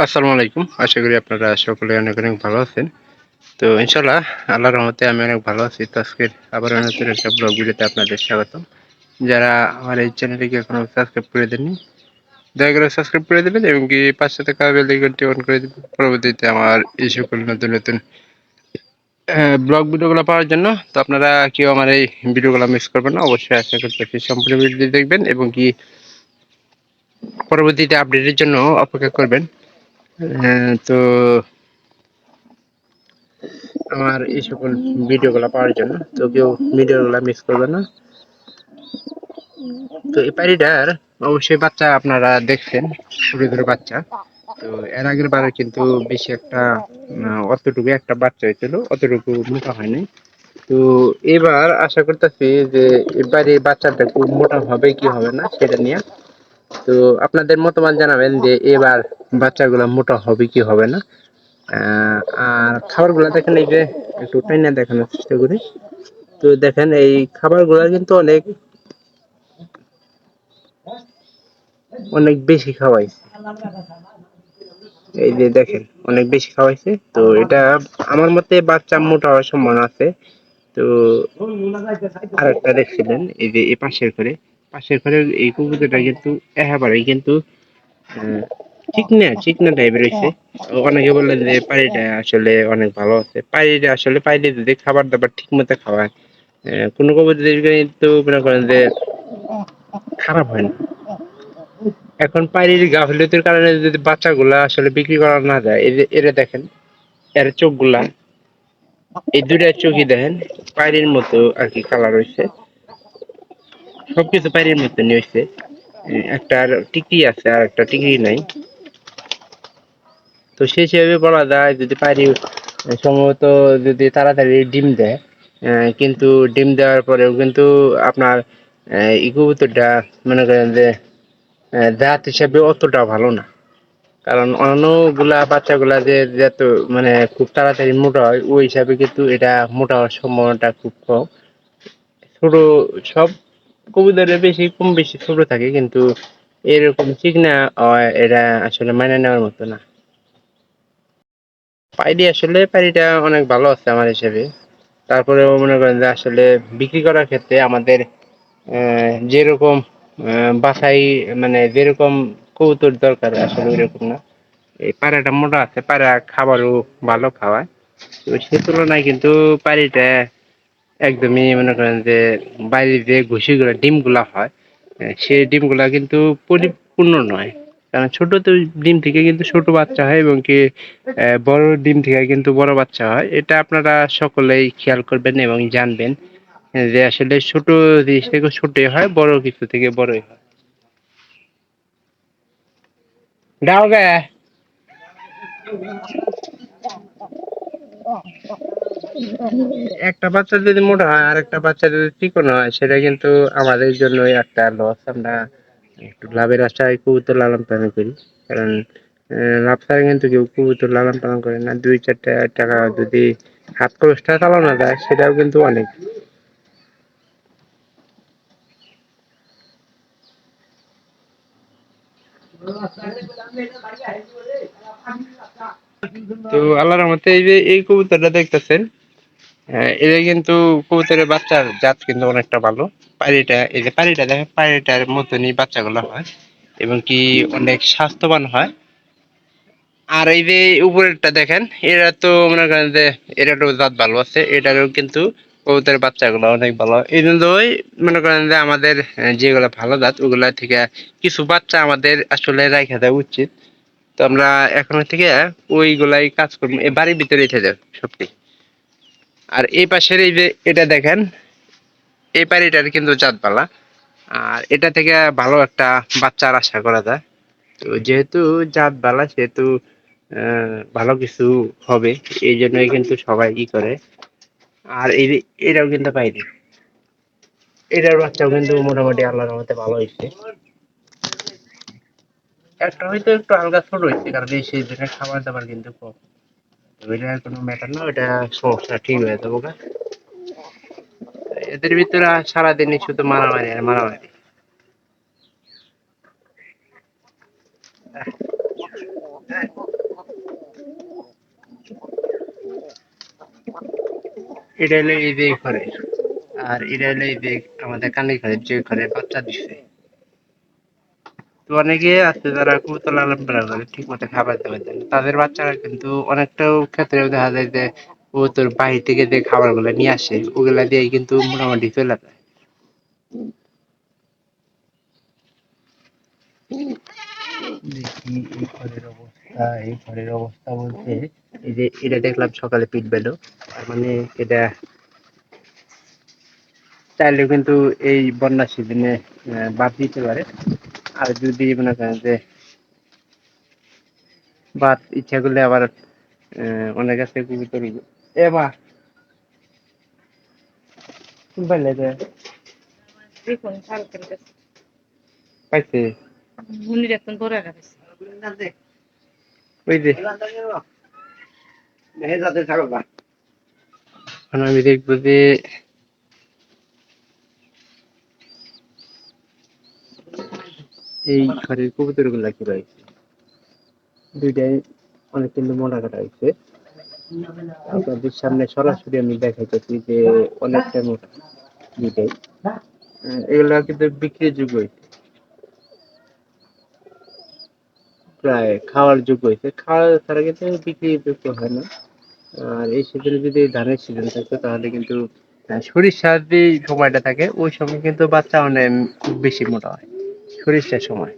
আসসালামু আলাইকুম। আশা করি আপনারা সকলে অনেক, অনেক ভালো আছেন। তো ইনশাআল্লাহ আল্লাহর রহমতে আমি অনেক ভালো আছি। তো আজকের আবারও নতুন একটা ব্লগ ভিডিওতে আপনাদের স্বাগতম। যারা আমার এই চ্যানেলটিকে এখনো সাবস্ক্রাইব করে দেননি, দয়া করে সাবস্ক্রাইব করে দেবেন এবং কি পাশে থাকা বেল আইকনটি অন করে দিবেন। পরবর্তীতে আমার এই সকল নতুন, নতুন ব্লগ ভিডিওগুলো পাওয়ার জন্য। তো আপনারা কেউ আমার এই ভিডিওগুলো মিস করবেন না। অবশ্যই আশা করতেছি সম্পূর্ণ ভিডিওটি দেখবেন এবং কি পরবর্তীতে আপডেটের জন্য অপেক্ষা করবেন। তো আমার এই সকল ভিডিওগুলো পাওয়ার জন্য তো কেউ ভিডিওগুলো মিস করবে না। তো এই পায়রিটার অবশ্যই বাচ্চা আপনারা দেখছেন, ছোট ছোট বাচ্চা। তো এর আগের বারে কিন্তু বেশি একটা অতটুকু একটা বাচ্চা হয়েছিল, অতটুকু মোটা হয়নি। তো এবার আশা করতেছি যে এবারে বাচ্চাটা খুব মোটা হবে কি হবে না সেটা নিয়ে। তো আপনাদের মতামত জানাবেন যে এবার বাচ্চাগুলো মোটা হবে কি হবে না। আর খাবারগুলো দেখেন, এই যে একটু টাইনা দেখানোর চেষ্টা করি। তো দেখেন এই খাবারগুলো কিন্তু অনেক অনেক বেশি খাওয়াইছে। এই যে দেখেন অনেক বেশি খাওয়াইছে। তো এটা আমার মতে বাচ্চা মোটা হওয়ার সম্ভাবনা আছে। তো আরেকটা দেখছিলেন এই যে এই পাশের ঘরে এই কুকুরটা কিন্তু একেবারেই কিন্তু আহ, চিকনা চিকনা টাইপের হয়েছে। অনেকে বললেন যে পানিটা আসলে অনেক ভালো আছে। পানিটা আসলে পাইলে যদি খাবার দাবার ঠিক মতো খাওয়ায়, কোনো কবুতর কিন্তু মনে করেন যে খারাপ হয় না। এখন পানির গাফিলতির কারণে যদি বাচ্চাগুলা আসলে বিক্রি করা না যায়, এই যে এরা দেখেন, এর চোখগুলা, এই দুইটা চোখই দেখেন পানির মতো আর কি কালার হয়েছে। সবকিছু পানির মতো নিয়ে হয়েছে। একটা আর টিকি আছে আর একটা টিকি নাই। তো সেই হিসেবে বলা যায় যদি পারি সম্ভবত যদি তাড়াতাড়ি ডিম দেয়, কিন্তু ডিম দেওয়ার পরেও কিন্তু আপনার এই কবুতরটা মনে করেন যে জাত হিসাবে অতটা ভালো না। কারণ অন্যগুলা বাচ্চাগুলা যে যত মানে খুব তাড়াতাড়ি মোটা হয়, ওই হিসাবে কিন্তু এটা মোটা হওয়ার সম্ভাবনাটা খুব কম। ছোট সব কবুতরের বেশি কম বেশি ছোট থাকে, কিন্তু এরকম চিকনা এটা আসলে মাইনে নেওয়ার মতো না। পাইডি আসলে পাইডিটা অনেক ভালো আছে আমার হিসেবে। তারপরেও মনে করেন যে আসলে বিক্রি করার ক্ষেত্রে আমাদের যেরকম বাছাই মানে যেরকম কবুতর দরকার আসলে ওইরকম না। এই পায়রাটা মোটা আছে, পায়রা খাবারও ভালো খাওয়ায়। তো সে তুলনায় কিন্তু পায়রিটা একদমই মনে করেন যে বাইরে যে ঘুষিগুলা ডিমগুলা হয়, সেই ডিমগুলা কিন্তু পরিপূর্ণ নয়। কারণ ছোট তো ডিম থেকে কিন্তু ছোট বাচ্চা হয় এবং কি বড় ডিম থেকে কিন্তু বড় বাচ্চা হয়। এটা আপনারা সকলেই খেয়াল করবেন এবং জানবেন যে আসলে ছোট জিনিস থেকে ছোটই হয়, বড় কিছু থেকে বড়ই হয়। দাও গে। একটা বাচ্চা যদি মোটা হয় আর একটা বাচ্চা যদি চিকন হয়, সেটা কিন্তু আমাদের জন্যই একটা লস। আমরা একটু লাভের আশায় কবুতর লালন পালন করি। কারণ লাভ ছাড়া কিন্তু কেউ কবুতর লালন পালন করে না। 2-4 টাকা যদি হাত খরচটা চালানো যায়, সেটাও কিন্তু অনেক। তো আল্লাহর রহমতে এই যে এই কবুতরটা দেখতেছেন, এটা কিন্তু কবুতরের বাচ্চার জাত কিন্তু অনেকটা ভালো। পায়রিটা, এই যে পায়রিটা দেখেন, পায়রিটার মতনই বাচ্চাগুলো হয় এবং কি অনেক স্বাস্থ্যবান হয়। আর এই যে উপরেরটা দেখেন, এরা তো মনে করেন যে এটারও জাত ভালো আছে, এটারও কিন্তু কবুতরের বাচ্চাগুলো অনেক ভালো। এই জন্যই মনে করেন যে আমাদের যেগুলো ভালো জাত ওগুলা থেকে কিছু বাচ্চা আমাদের আসলে রাখা দেওয়া উচিত। তো আমরা এখন থেকে ওইগুলাই কাজ করবো, এই বাড়ির ভিতরে রেখে দেব সবটি। আর এই পাশের এই যে এটা দেখেন, এই পাড়িটার কিন্তু জাত বালা। আর এটা থেকে ভালো একটা বাচ্চার আশা করা যায়। তো যেহেতু জাত বালা, সেহেতু ভালো কিছু হবে, এই জন্যই কিন্তু সবাই ই করে। আর এই যে এটাও কিন্তু পাইনি, এটার বাচ্চাও কিন্তু মোটামুটি আল্লাহর রহমতে ভালো হয়েছে। একটা হয়তো একটু হালকা ছোট হয়েছে, কারণ এই সিজনে খাবার দাবার কিন্তু কম। ওইটা কোনো ম্যাটার না, ওইটা সমস্যা ঠিক হয়ে যাবো গা। এদের ভিতরে সারাদিনই শুধু মারামারি আর মারামারি। এটা হলো এই যে ঘরে, আর এটা হলো এই যে আমাদের কানে ঘরে, যে ঘরে বাচ্চা দিচ্ছে। তো অনেকে আছে যারা কবুতর লালন পালন করে ঠিক মতো খাবার দাবার দেয় না। তাদের বাচ্চারা কিন্তু অনেকটাও ক্ষেত্রে দেখা যায় যে কবুতর বাহির থেকে যে খাবার গুলা নিয়ে আসে ওগুলা দিয়ে কিন্তু মোটামুটি চলে যায়। দেখি এই ঘরের অবস্থা, এই ঘরের অবস্থা বলতে এই যে এটা দেখলাম সকালে পিট বেলো, তার মানে এটা চাইলে কিন্তু এই বন্যা সিজনে বাদ দিতে পারে। আর যদি মনে করেন যে বাদ ইচ্ছা করলে আবার অনেক আছে কবুতর। এ মা তুমি পাইলে যে দেখুন কালকের কাছে পাইছে মুনির এখন ধরে রাখছে। ওই যে এখন আমি দেখবো যে এই ঘরের কবুতর গুলা কি রয়েছে, দুইটাই অনেক কিন্তু মোটা কাটা হয়েছে। আপনাদের সামনে সরাসরি আমি দেখাইতেছি যে অনেকটা মোটা দুইটাই। এগুলা কিন্তু বিক্রির যোগ্য হয়েছে, প্রায় খাওয়ার যোগ্য হয়েছে, খাওয়া ছাড়া কিন্তু বিক্রির যোগ্য হয় না। আর এই সিজনে যদি ধানের সিজন থাকতো তাহলে কিন্তু সরিষার যে সময়টা থাকে ওই সময় কিন্তু বাচ্চা অনেক খুব বেশি মোটা হয় সরিষার সময়।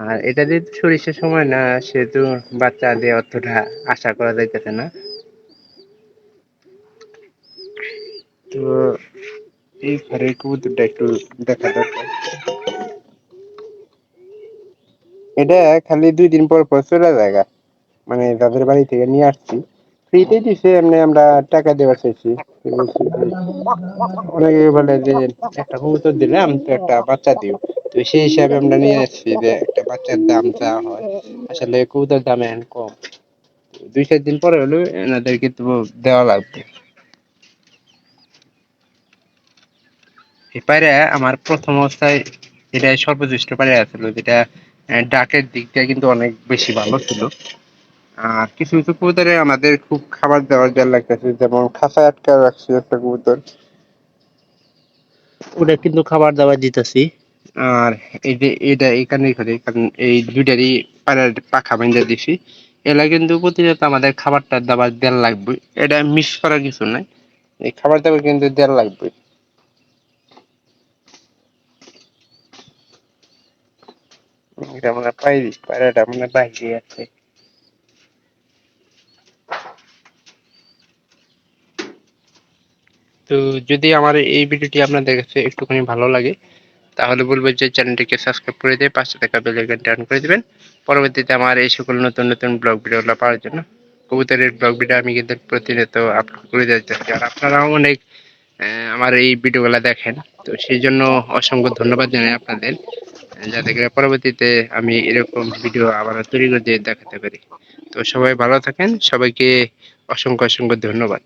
আর এটা যেহেতু সরিষার সময় না, সেহেতু বাচ্চা দিয়ে অতটা আশা করা যাইতেছে না। তো এই ঘরের কবুতরটা একটু দেখা দরকার। এটা খালি 2 দিন পর পর চলে যায়, মানে যাদের বাড়ি থেকে নিয়ে আসছি ফ্রিতে দিছে, এমনি আমরা টাকা দেওয়ার চাইছি। অনেকে বলে যে একটা কবুতর দিলাম তো একটা বাচ্চা দিও, তো সেই হিসাবে আমরা নিয়ে আসছি যে একটা বাচ্চার দাম যা হয়, আসলে কবুতর দাম এখন কম। 2-4 দিন পরে হলেও এনাদের কিন্তু দেওয়া লাগবে। এই পায়রা আমার প্রথম অবস্থায় এটা সর্বশ্রেষ্ঠ পায়রা ছিল, যেটা ডাকের দিক দিয়ে কিন্তু অনেক বেশি ভালো ছিল। আর কিছু কিছু কবুতরে আমাদের খুব খাবার দেওয়ার দেওয়ার লাগতেছে, যেমন খাঁচায় আটকা রাখছি একটা কবুতর, ওটা কিন্তু খাবার দাবার দিতেছি। আর এই যে এটা এখানে ঘরে, কারণ এই দুইটারই পায়রার পাখা বাইন্ধা দিছি, এলা কিন্তু প্রতিনিয়ত আমাদের খাবারটা দাবার দেওয়া লাগবে, এটা মিস করার কিছু নাই, এই খাবার দাবার কিন্তু দেওয়া লাগবে। এটা মনে হয় পায়রাটা মনে হয় বাইরে আছে। তো যদি আমার এই ভিডিওটি আপনাদের কাছে একটুখানি ভালো লাগে তাহলে বলবো যে চ্যানেলটিকে সাবস্ক্রাইব করে দিয়ে পাশে থাকা বেল আইকনটি অন করে দিবেন, পরবর্তীতে আমার এই সকল নতুন নতুন ব্লগ ভিডিওগুলো পাওয়ার জন্য। কবুতরের ব্লগ ভিডিও আমি কিন্তু প্রতিনিয়ত আপলোড করে যাচ্ছি, আর আপনারাও অনেক আমার এই ভিডিওগুলো দেখেন, তো সেই জন্য অসংখ্য ধন্যবাদ জানাই আপনাদের, যাতে করে পরবর্তীতে আমি এরকম ভিডিও আবার তৈরি করে দিয়ে দেখাতে পারি। তো সবাই ভালো থাকেন, সবাইকে অসংখ্য অসংখ্য ধন্যবাদ।